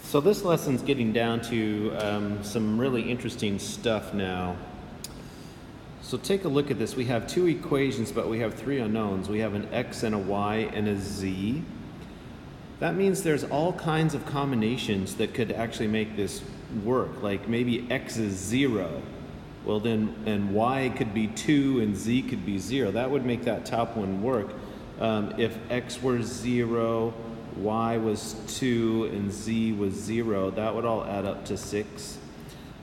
So this lesson's getting down to some really interesting stuff now. So take a look at this. We have two equations, but we have three unknowns. We have an x and a y and a z. That means there's all kinds of combinations that could actually make this work. Like maybe x is 0. Well then, and y could be 2 and z could be 0. That would make that top one work. If x were 0, y was 2, and z was 0, that would all add up to 6.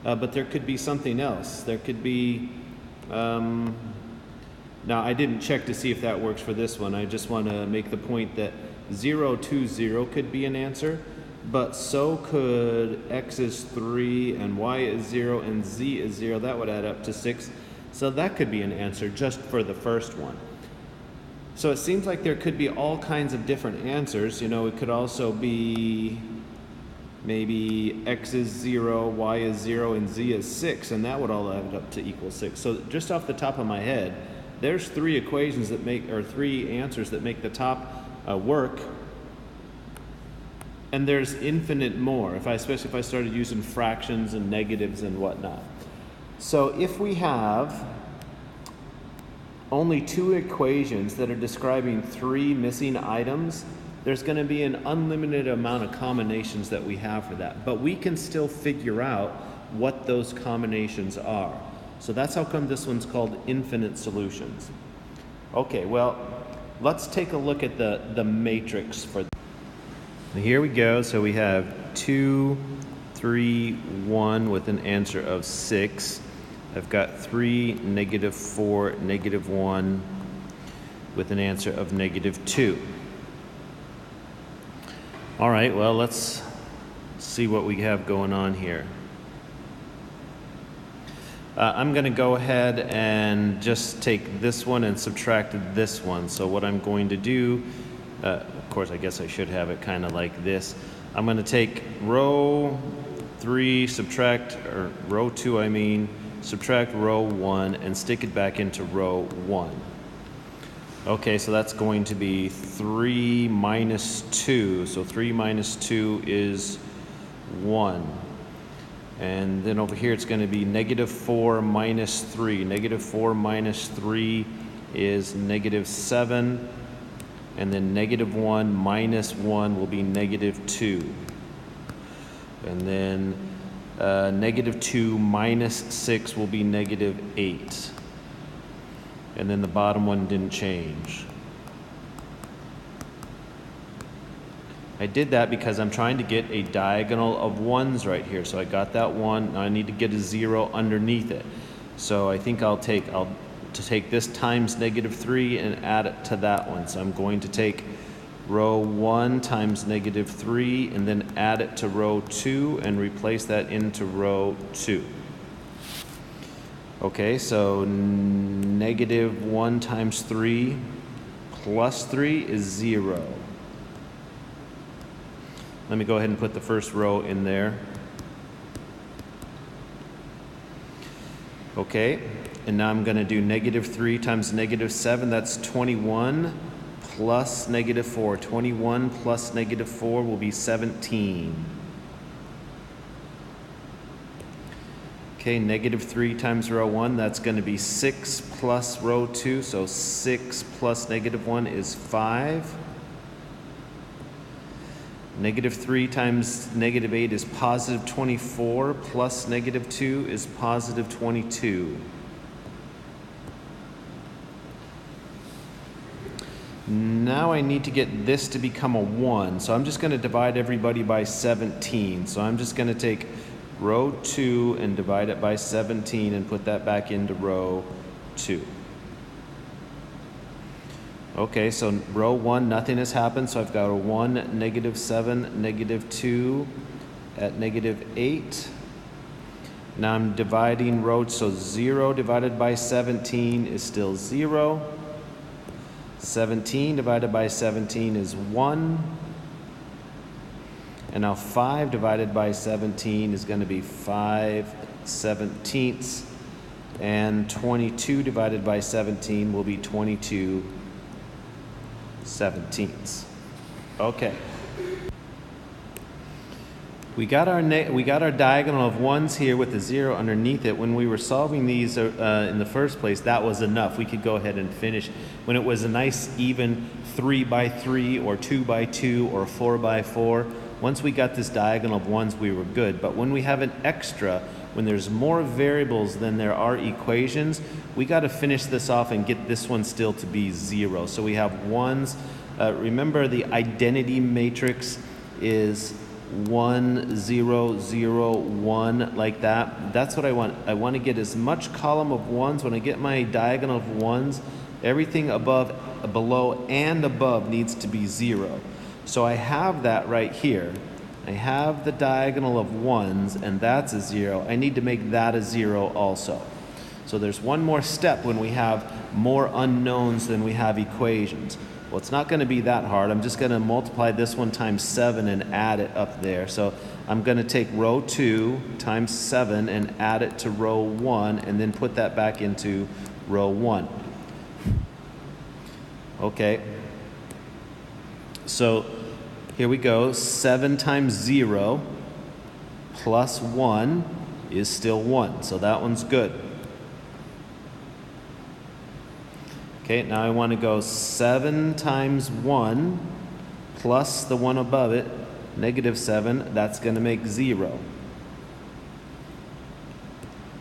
But there could be something else. There could be, now I didn't check to see if that works for this one. I just want to make the point that 0, 2, 0 could be an answer, but so could x is 3 and y is 0 and z is 0. That would add up to 6. So that could be an answer just for the first one. So it seems like there could be all kinds of different answers. You know, it could also be maybe x is 0, y is 0, and z is 6, and that would all add up to equal 6. So just off the top of my head, there's three equations that make, or three answers that make the top work, and there's infinite more, especially if I started using fractions and negatives and whatnot. So if we have only two equations that are describing three missing items, there's going to be an unlimited amount of combinations that we have for that. But we can still figure out what those combinations are. So that's how come this one's called infinite solutions. Okay, well, let's take a look at the matrix for this. Here we go. So we have 2, 3, 1 with an answer of 6. I've got 3, -4, -1 with an answer of -2. All right, well, let's see what we have going on here. I'm going to go ahead and just take this one and subtract this one. So what I'm going to do, of course, I guess I should have it kind of like this. I'm going to take row 3, subtract, or row 2, I mean, subtract row 1 and stick it back into row 1. Okay, so that's going to be 3 minus 2. So 3 minus 2 is 1. And then over here it's going to be -4 minus 3. -4 minus 3 is -7. And then -1 minus 1 will be -2. And then -2 minus 6 will be -8. And then the bottom one didn't change. I did that because I'm trying to get a diagonal of 1s right here. So I got that 1. Now I need to get a 0 underneath it. So I think I'll take this times -3 and add it to that one. So I'm going to take row 1 times -3 and then add it to row 2 and replace that into row 2. Okay, so -1 times 3 plus 3 is 0. Let me go ahead and put the first row in there. Okay, and now I'm going to do -3 times -7, that's 21 plus -4. 21 plus -4 will be 17. Okay, -3 times row 1, that's going to be 6 plus row 2, so 6 plus -1 is 5. -3 times -8 is positive 24, plus -2 is positive 22. Now I need to get this to become a 1, so I'm just going to divide everybody by 17. So I'm just going to take row 2 and divide it by 17 and put that back into row 2. Okay, so row 1, nothing has happened, so I've got a 1, -7, -2 at -8. Now I'm dividing row, so 0 divided by 17 is still 0. 17 divided by 17 is 1. And now 5 divided by 17 is going to be 5/17. And 22 divided by 17 will be 22/17. Okay. We got our diagonal of 1s here with a 0 underneath it. When we were solving these in the first place, that was enough. We could go ahead and finish. When it was a nice even 3 by 3 or 2 by 2 or 4 by 4, once we got this diagonal of 1s, we were good. But when we have an extra, when there's more variables than there are equations, we got to finish this off and get this one still to be 0. So we have 1s. Remember, the identity matrix is 1, 0, 0, 1, like that. That's what I want. I want to get as much column of 1s. When I get my diagonal of 1s, everything below and above needs to be 0. So I have that right here. I have the diagonal of 1s, and that's a 0. I need to make that a 0 also. So there's one more step when we have more unknowns than we have equations. Well, it's not going to be that hard. I'm just going to multiply this one times 7 and add it up there. So I'm going to take row 2 times 7 and add it to row 1 and then put that back into row 1. Okay. So here we go. 7 times 0 plus 1 is still 1. So that one's good. Okay, now I want to go 7 times 1 plus the 1 above it, negative 7. That's going to make 0.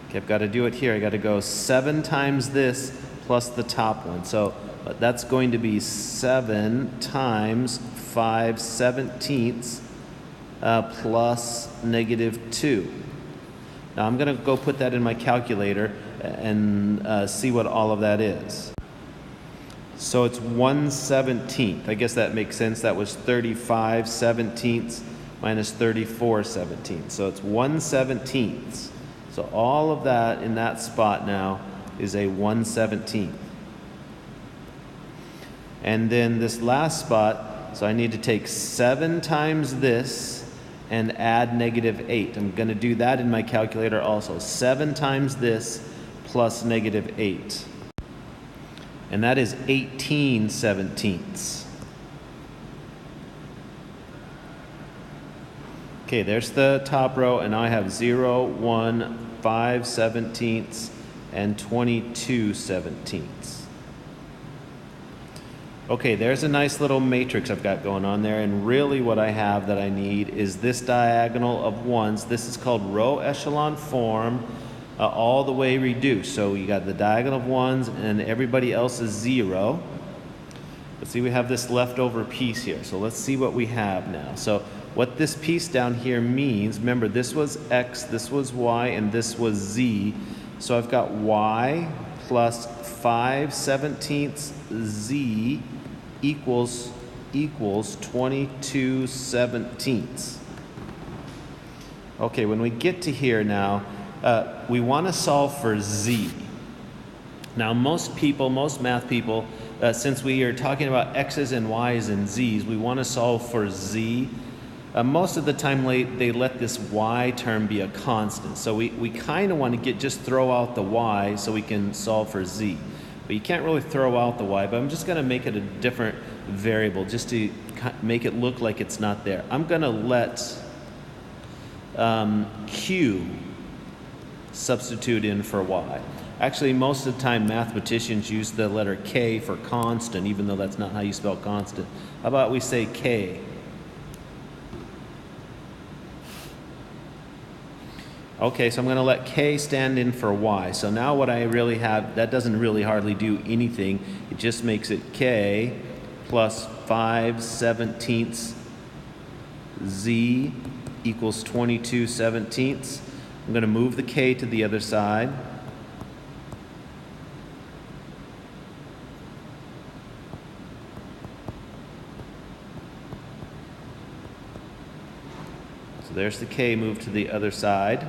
Okay, I've got to do it here. I got to go 7 times this plus the top one. So that's going to be 7 times 5/17 plus negative 2. Now I'm going to go put that in my calculator and see what all of that is. So it's 1/17. I guess that makes sense. That was 35/17 minus 34/17. So it's 1/17. So all of that in that spot now is a 1/17. And then this last spot, so I need to take 7 times this and add negative 8. I'm going to do that in my calculator also. 7 times this plus negative 8. And that is 18/17. Okay, there's the top row, and I have 0, 1, 5/17, and 22/17. Okay, there's a nice little matrix I've got going on there, and really what I have that I need is this diagonal of 1s. This is called row echelon form. All the way reduced. So you got the diagonal of 1s and everybody else is 0. Let's see, we have this leftover piece here. So let's see what we have now. So what this piece down here means, remember this was x, this was y, and this was z. So I've got y plus 5/17 z equals 22/17. Okay, when we get to here now, we want to solve for z. Now most math people, since we are talking about x's and y's and z's, we want to solve for z. Most of the time they let this y term be a constant. So we kind of want to just throw out the y so we can solve for z. But you can't really throw out the y, but I'm just going to make it a different variable just to make it look like it's not there. I'm going to let q substitute in for y. Actually, most of the time mathematicians use the letter k for constant, even though that's not how you spell constant. How about we say k? Okay, so I'm going to let k stand in for y. So now what I really have, that doesn't really hardly do anything. It just makes it k plus 5/17 z equals 22/17. I'm going to move the k to the other side. So there's the k moved to the other side.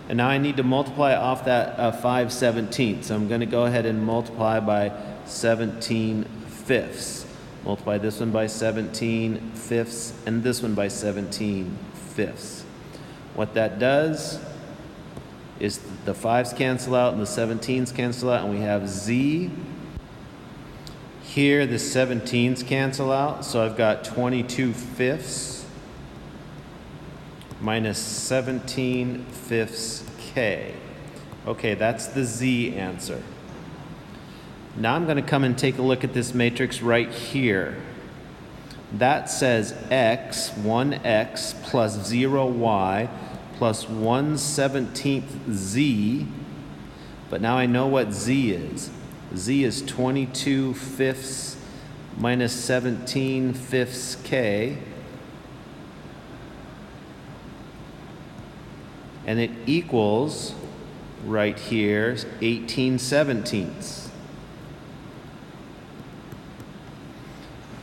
And now I need to multiply off that 5/17. So I'm going to go ahead and multiply by 17/5. Multiply this one by 17/5 and this one by 17/5. What that does is the 5's cancel out and the 17's cancel out, and we have z. Here the 17's cancel out, so I've got 22/5 minus 17/5 k. Okay, that's the z answer. Now I'm going to come and take a look at this matrix right here. That says x, 1x plus 0y plus 1/17 z. But now I know what z is. Z is 22/5 minus 17/5 k. And it equals, right here, 18/17.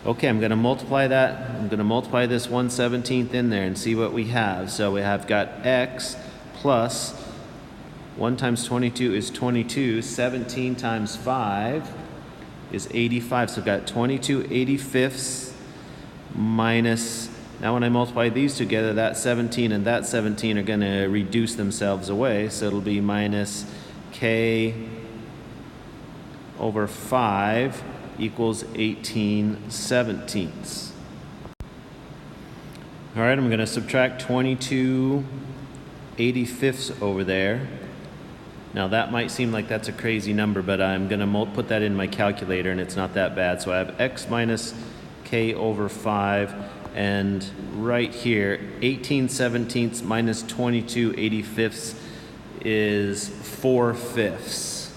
Okay, I'm going to multiply that. I'm going to multiply this 1/17 in there and see what we have. So we have got x plus 1 times 22 is 22. 17 times 5 is 85. So we've got 22/85 minus, now when I multiply these together, that 17 and that 17 are going to reduce themselves away. So it'll be minus k over 5 equals 18/17. All right, I'm going to subtract 22/85 over there. Now that might seem like that's a crazy number, but I'm going to put that in my calculator and it's not that bad. So I have x minus k over 5, and right here 18/17 minus 22/85 is 4/5.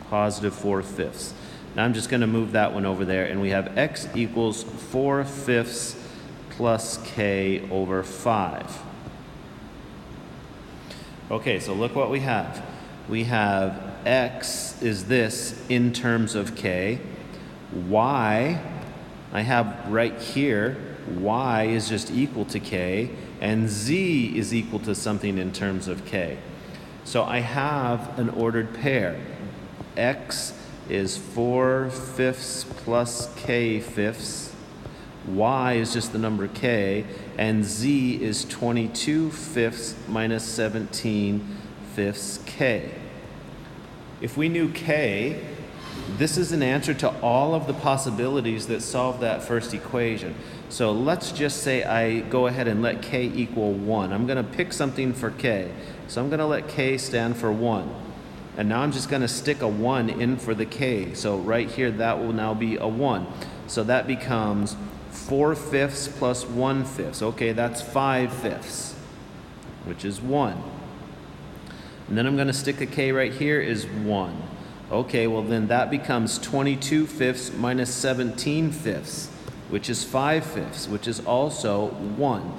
Positive 4/5. Now I'm just going to move that one over there, and we have x equals 4/5 plus k over 5. Okay, so look what we have. We have x is this in terms of k. Y, I have right here, y is just equal to k, and z is equal to something in terms of k. So I have an ordered pair. X is 4/5 plus k/5. Y is just the number k, and z is 22/5 minus 17/5 k. If we knew k, this is an answer to all of the possibilities that solve that first equation. So let's just say I go ahead and let k equal 1. I'm going to pick something for k. So I'm going to let k stand for 1. And now I'm just going to stick a 1 in for the k. So right here, that will now be a 1. So that becomes 4/5 plus 1/5. Okay, that's 5/5, which is 1. And then I'm going to stick a k right here is 1. Okay, well then that becomes 22/5 minus 17/5, which is 5/5, which is also 1.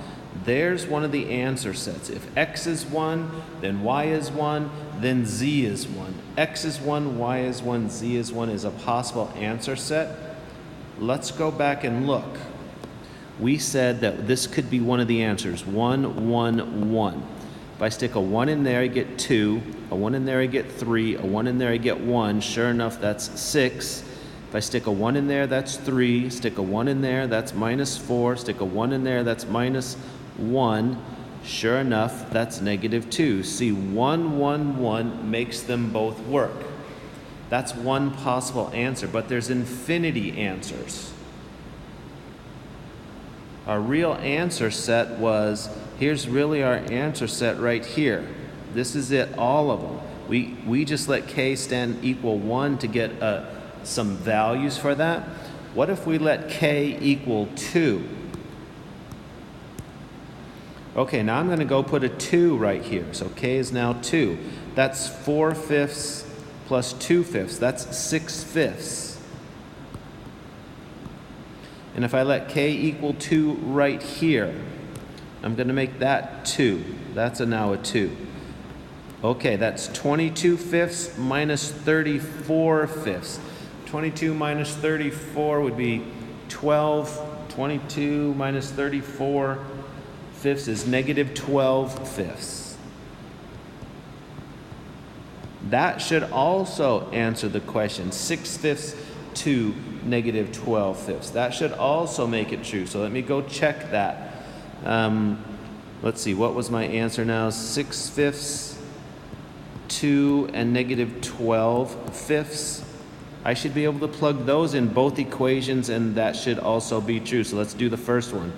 There's one of the answer sets. If x is 1, then y is 1, then z is 1. X is 1, y is 1, z is 1 is a possible answer set. Let's go back and look. We said that this could be one of the answers, 1, 1, 1. If I stick a 1 in there, I get 2. A 1 in there, I get 3. A 1 in there, I get 1. Sure enough, that's 6. If I stick a 1 in there, that's 3. Stick a 1 in there, that's minus 4. Stick a 1 in there, that's minus 1. Sure enough, that's negative 2. See, 1, 1, 1 makes them both work. That's one possible answer, but there's infinity answers. Our real answer set was, here's really our answer set right here. This is it, all of them. We just let k stand equal 1 to get some values for that. What if we let k equal 2? Okay, now I'm going to go put a 2 right here. So k is now 2. That's 4/5 plus 2/5. That's 6/5. And if I let k equal 2 right here, I'm going to make that 2. That's now a 2. Okay, that's 22/5 minus 34/5. 22 minus 34 would be 12. 22 minus 34/5 is negative 12/5. That should also answer the question. 6/5 to negative 12/5. That should also make it true. So let me go check that. Let's see, what was my answer now? 6/5 2 and negative 12/5. I should be able to plug those in both equations, and that should also be true. So let's do the first one.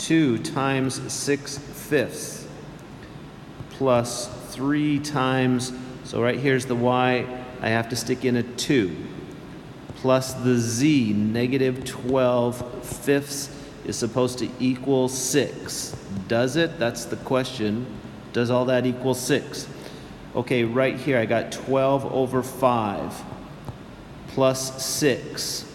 2 times 6/5 plus 3 times, so right here's the y, I have to stick in a 2, plus the z, negative 12/5 is supposed to equal 6. Does it? That's the question. Does all that equal 6? Okay, right here I got 12 over 5 plus 6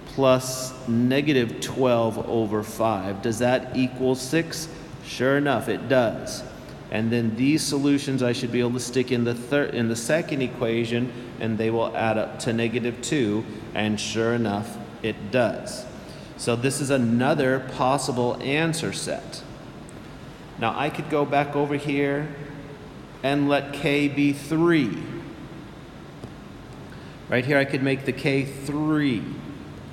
plus negative 12 over 5. Does that equal 6? Sure enough, it does. And then these solutions I should be able to stick in the second equation, and they will add up to negative 2, and sure enough, it does. So this is another possible answer set. Now I could go back over here and let k be 3. Right here I could make the k 3.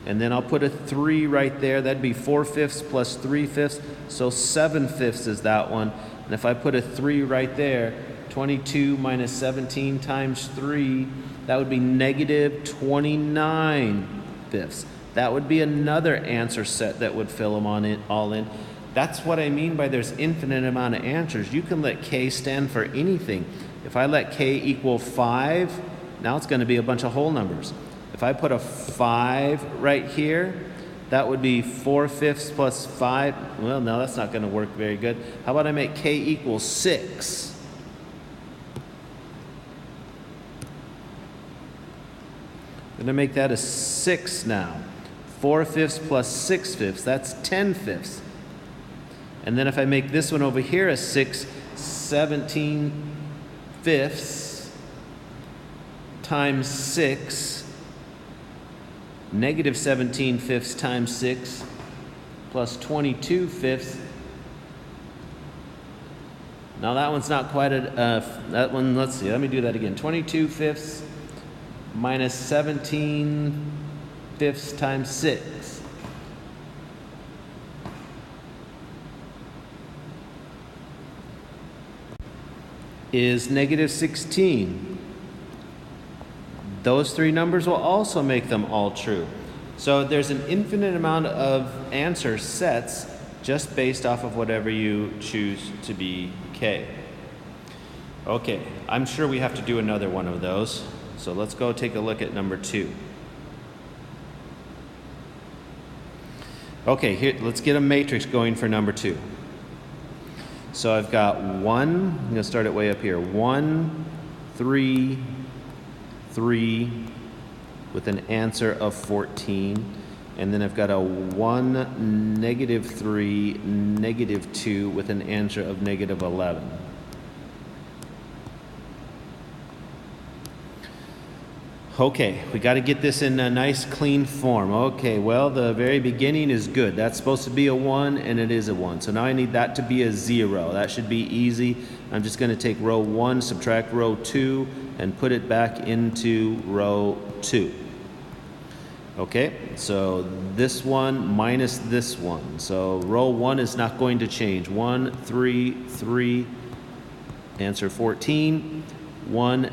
And then I'll put a 3 right there. That'd be 4/5 plus 3/5. So 7/5 is that one. And if I put a 3 right there, 22 minus 17 times 3, that would be negative 29/5. That would be another answer set that would fill them all in. That's what I mean by there's infinite amount of answers. You can let k stand for anything. If I let k equal 5, now it's going to be a bunch of whole numbers. If I put a 5 right here, that would be 4/5 plus 5. Well, no, that's not going to work very good. How about I make k equal 6? I'm going to make that a 6 now. 4/5 plus 6/5, that's 10/5. And then if I make this one over here a 6, 17/5 times 6, negative 17/5 times 6, plus 22/5. Now that one's not quite that one, let's see, let me do that again. 22/5 minus 17/5 times 6. Is negative 16. Those three numbers will also make them all true. So there's an infinite amount of answer sets just based off of whatever you choose to be k. Okay, I'm sure we have to do another one of those. So let's go take a look at number 2. Okay, here, let's get a matrix going for number 2. So I've got 1, I'm going to start it way up here. 1, 3, 3 with an answer of 14. And then I've got a 1, negative 3, negative 2 with an answer of negative 11. Okay, we got to get this in a nice clean form. Okay, well, the very beginning is good. That's supposed to be a 1, and it is a 1. So now I need that to be a 0. That should be easy. I'm just going to take row 1, subtract row 2, and put it back into row 2. Okay, so this one minus this one. So row 1 is not going to change. 1, 3, 3, answer 14. 1,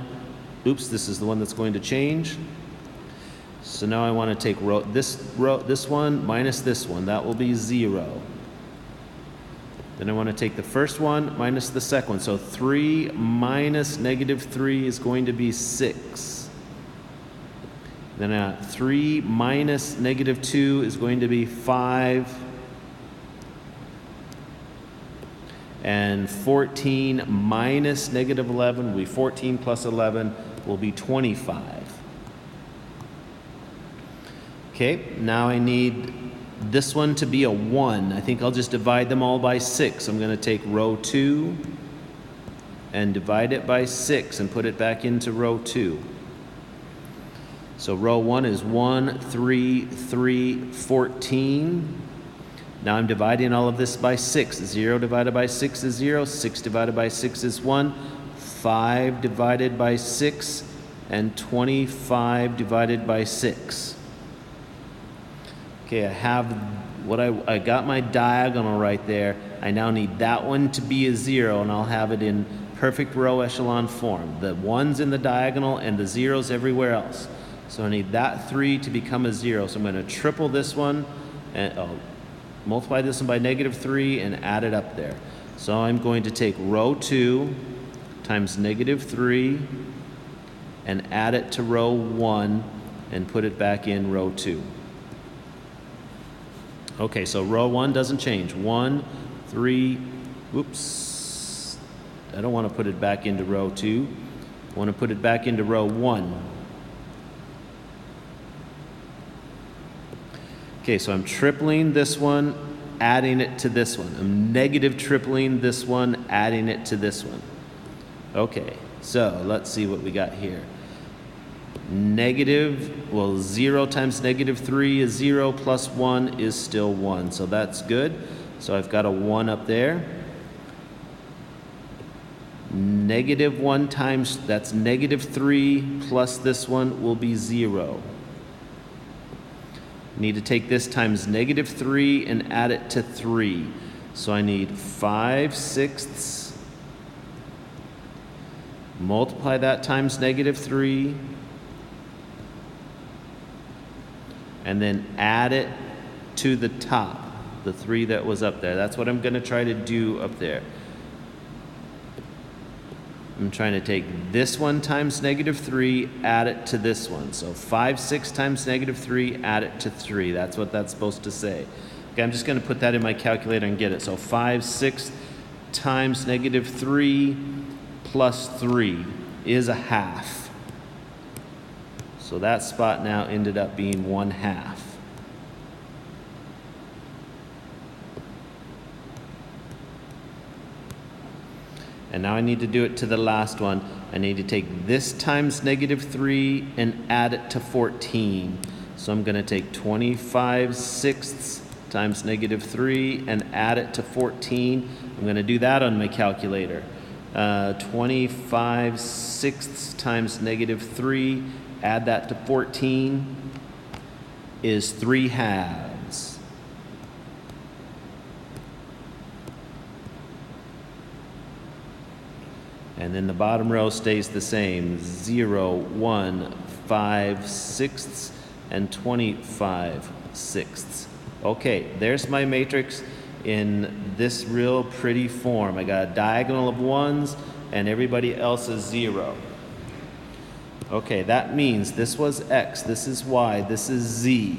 oops, this is the one that's going to change. So now I want to take this one minus this one. That will be 0. Then I want to take the first one minus the second one. So 3 minus negative 3 is going to be 6. Then 3 minus negative 2 is going to be 5. And 14 minus negative 11 will be 14 plus 11 will be 25. Okay, now I need this one to be a 1. I think I'll just divide them all by 6. I'm going to take row 2 and divide it by 6 and put it back into row 2. So row 1 is 1, 3, 3, 14. Now I'm dividing all of this by 6. 0 divided by 6 is 0. 6 divided by 6 is 1. 5 divided by 6. And 25 divided by 6. Okay, I have I got my diagonal right there. I now need that one to be a 0, and I'll have it in perfect row echelon form. The 1's in the diagonal and the 0's everywhere else. So I need that 3 to become a 0. So I'm going to triple this one. And multiply this one by -3 and add it up there. So I'm going to take row 2 times -3 and add it to row 1 and put it back in row 2. Okay, so row 1 doesn't change. 1, 3, whoops. I don't want to put it back into row 2. I want to put it back into row 1. Okay, so I'm tripling this one, adding it to this one. I'm negative tripling this one, adding it to this one. Okay, so let's see what we got here. 0 times -3 is 0, plus 1 is still 1. So that's good. So I've got a 1 up there. -1 times, that's -3 plus this one will be 0. Need to take this times -3 and add it to 3. So I need 5/6. Multiply that times -3. And then add it to the top, the 3 that was up there. That's what I'm going to try to do up there. I'm trying to take this one times -3, add it to this one. So 5/6 times -3, add it to 3. That's what that's supposed to say. Okay, I'm just going to put that in my calculator and get it. So 5/6 times -3 plus 3 is 1/2. So that spot now ended up being 1/2. And now I need to do it to the last one. I need to take this times -3 and add it to 14. So I'm going to take 25/6 times -3 and add it to 14. I'm going to do that on my calculator. 25/6 times -3, add that to 14, is 3/2. And then the bottom row stays the same. 0, 1, 5/6, and 25/6. Okay, there's my matrix in this real pretty form. I got a diagonal of 1s and everybody else is 0. Okay, that means this was x, this is y, this is z.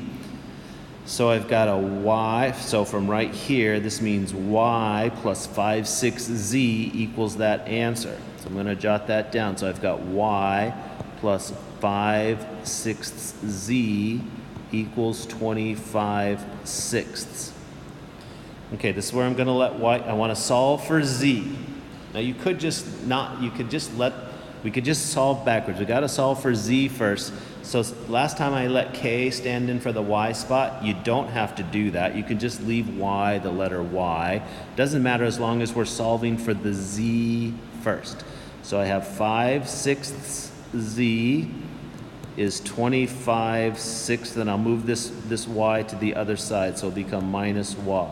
So I've got a y, so from right here, this means y plus 5/6z equals that answer. So I'm going to jot that down. So I've got y plus 5/6z equals 25/6. Okay, this is where I'm going to let y, I want to solve for z. Now you could just not, you could just let, we could just solve backwards. We got to solve for z first. So last time I let k stand in for the y spot. You don't have to do that. You can just leave y, the letter y. Doesn't matter as long as we're solving for the z first. So I have 5/6z is 25/6. Then I'll move this y to the other side, so it'll become minus y.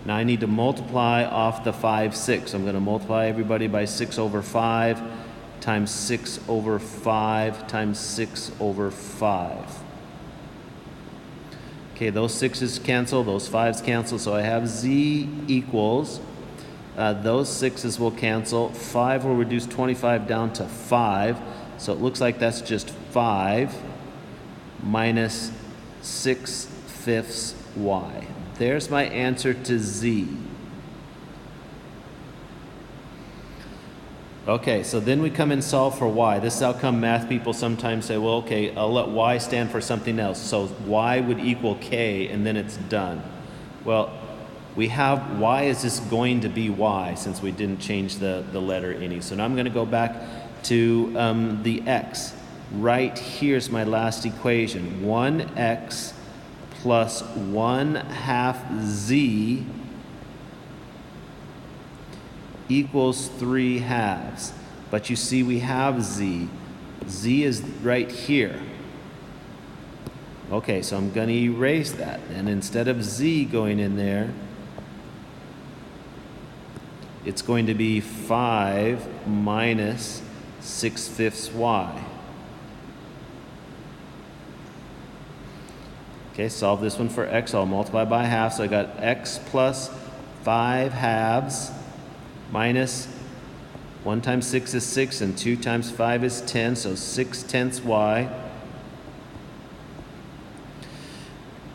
Now I need to multiply off the 5/6. I'm going to multiply everybody by 6/5 times 6/5 times 6/5. Okay, those 6's cancel, those 5's cancel, so I have z equals, those 6's will cancel. 5 will reduce 25 down to 5, so it looks like that's just 5 minus 6/5 y. There's my answer to z. Okay, so then we come and solve for y. This is how come math people sometimes say, well, okay, I'll let y stand for something else. So y would equal k, and then it's done. Well, we have y is just going to be y since we didn't change the letter any. So now I'm going to go back to the x. Right here's my last equation. 1x plus 1/2 z equals 3/2. But you see we have z. Z is right here. Okay, so I'm going to erase that. And instead of z going in there, it's going to be 5 minus 6/5 y. Okay, solve this one for x. I'll multiply by half. So I got x plus 5 halves minus 1 times 6 is 6 and 2 times 5 is 10. So 6/10 y.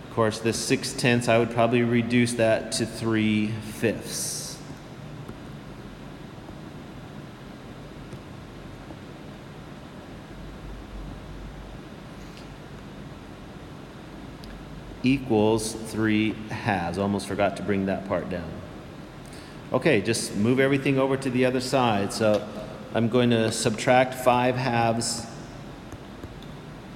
Of course, this 6/10, I would probably reduce that to 3/5. Equals 3/2. Almost forgot to bring that part down. Okay, just move everything over to the other side. So I'm going to subtract 5/2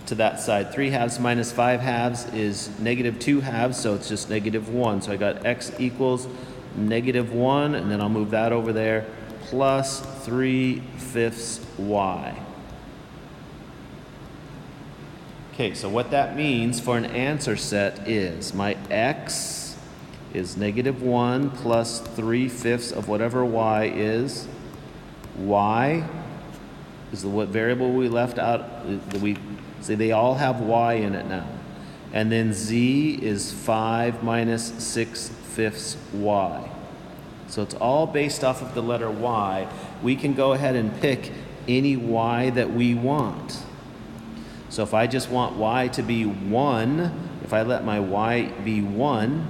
to that side. 3/2 minus 5/2 is -2/2, so it's just -1. So I got x equals -1, and then I'll move that over there, plus 3/5 y. Okay, so what that means for an answer set is my x is -1 plus 3/5 of whatever y is. Y is what variable we left out. We see they all have y in it now. And then z is 5 minus 6/5 y. So it's all based off of the letter y. We can go ahead and pick any y that we want. So if I just want y to be 1, if I let my y be 1,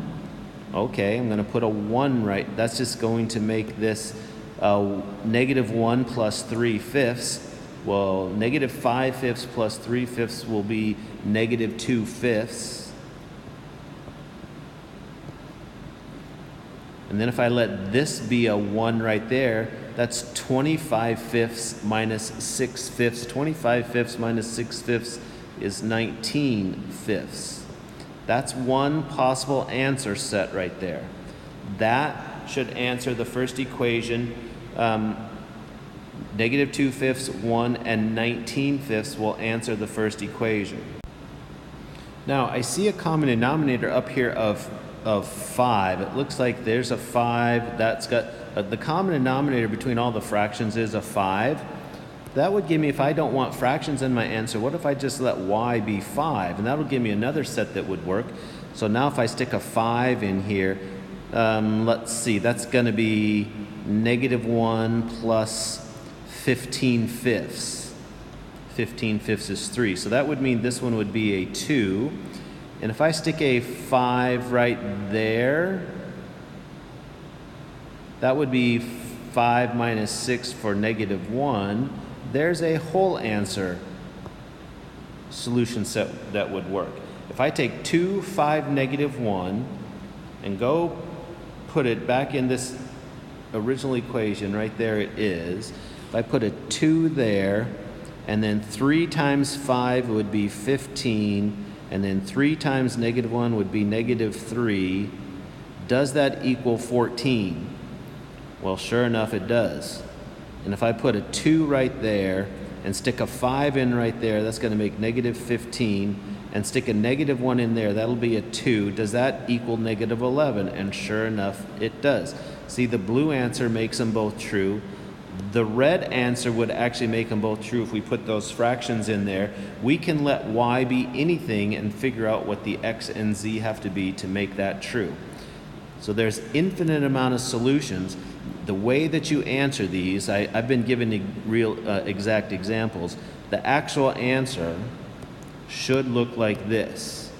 okay, I'm going to put a 1 right. That's just going to make this -1 plus 3/5. Well, -5/5 plus 3/5 will be -2/5. And then if I let this be a 1 right there, that's 25/5 minus 6/5. 25/5 minus 6/5 is 19/5. That's one possible answer set right there. That should answer the first equation. -2/5, 1, and 19/5 will answer the first equation. Now, I see a common denominator up here of 5. It looks like there's a 5. That's got the common denominator between all the fractions is a 5. That would give me, if I don't want fractions in my answer, what if I just let y be 5? And that will give me another set that would work. So now if I stick a 5 in here, let's see, that's going to be -1 plus 15/5. 15/5 is 3. So that would mean this one would be a 2. And if I stick a 5 right there, that would be 5 minus 6 for -1. There's a whole answer solution set that would work. If I take 2, 5, -1, and go put it back in this original equation, right there it is. If I put a 2 there, and then 3 times 5 would be 15, and then 3 times -1 would be -3. Does that equal 14? Well, sure enough, it does. And if I put a 2 right there and stick a 5 in right there, that's going to make -15, and stick a -1 in there, that'll be a 2. Does that equal -11? And sure enough, it does. See, the blue answer makes them both true. The red answer would actually make them both true if we put those fractions in there. We can let y be anything and figure out what the x and z have to be to make that true. So there's infinite amount of solutions. The way that you answer these, I've been given real exact examples. The actual answer should look like this.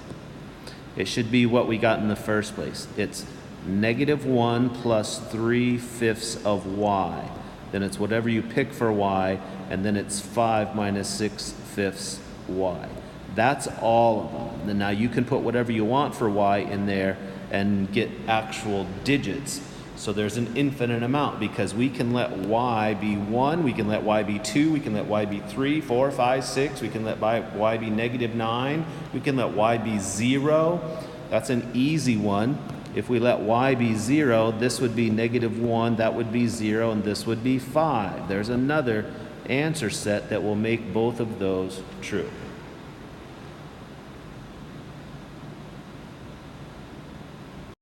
It should be what we got in the first place. It's -1 plus 3/5 of y. Then it's whatever you pick for y, and then it's 5 minus 6/5 y. That's all of them. Then now you can put whatever you want for y in there and get actual digits. So there's an infinite amount because we can let y be 1, we can let y be 2, we can let y be 3, 4, 5, 6, we can let y be -9, we can let y be 0. That's an easy one. If we let y be 0, this would be -1, that would be 0, and this would be 5. There's another answer set that will make both of those true.